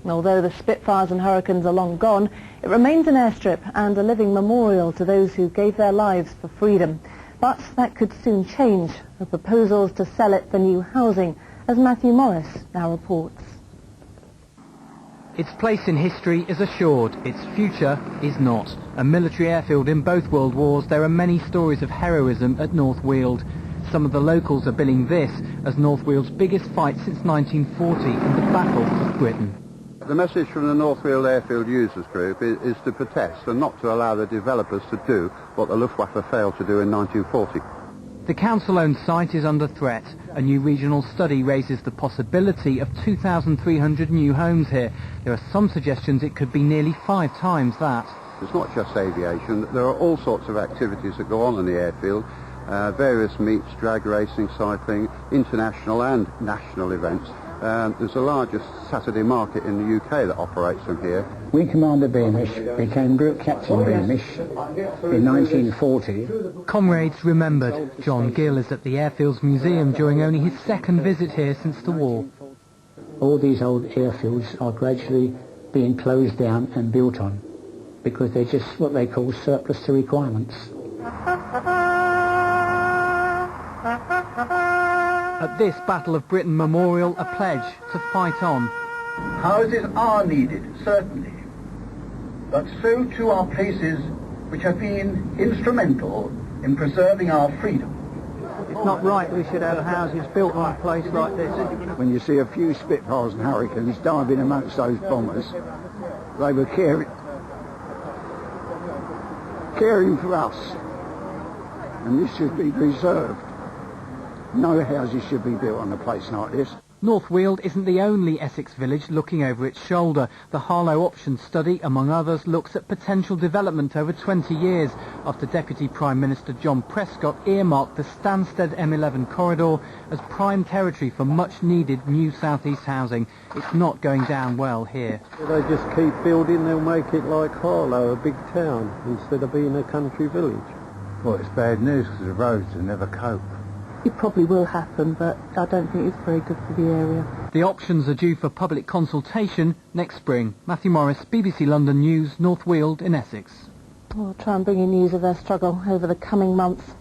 Although the Spitfires and Hurricanes are long gone, it remains an airstrip and a living memorial to those who gave their lives for freedom. But that could soon change, with proposals to sell it for new housing, as Matthew Morris now reports. Its place in history is assured, its future is not. A military airfield in both world wars, there are many stories of heroism at North Weald. Some of the locals are billing this as North Weald's biggest fight since 1940 in the Battle of Britain. The message from the North Weald Airfield Users Group is to protest and not to allow the developers to do what the Luftwaffe failed to do in 1940. The council-owned site is under threat. A new regional study raises the possibility of 2,300 new homes here. There are some suggestions it could be nearly 5 times that. It's not just aviation. There are all sorts of activities that go on in the airfield. Various meets, drag racing, cycling, international and national events. There's the largest Saturday market in the UK that operates from here. Wing Commander Beamish became Group Captain Beamish in 1940. Comrades remembered. John Gill is at the Airfields Museum during only his second visit here since the war. All these old airfields are gradually being closed down and built on because they're just what they call surplus to requirements. At this Battle of Britain memorial, a pledge to fight on. Houses are needed, certainly, but so too are places which have been instrumental in preserving our freedom. It's not right we should have houses built on a place like this. When you see a few Spitfires and Hurricanes diving amongst those bombers, they were caring for us, and this should be preserved. No houses should be built on a place like this. North Weald isn't the only Essex village looking over its shoulder. The Harlow Options Study, among others, looks at potential development over 20 years after Deputy Prime Minister John Prescott earmarked the Stansted M11 corridor as prime territory for much-needed new south-east housing. It's not going down well here. If they just keep building, they'll make it like Harlow, a big town, instead of being a country village. Well, it's bad news because the roads will never cope. It probably will happen, but I don't think it's very good for the area. The options are due for public consultation next spring. Matthew Morris, BBC London News, North Weald in Essex. We'll try and bring you news of their struggle over the coming months.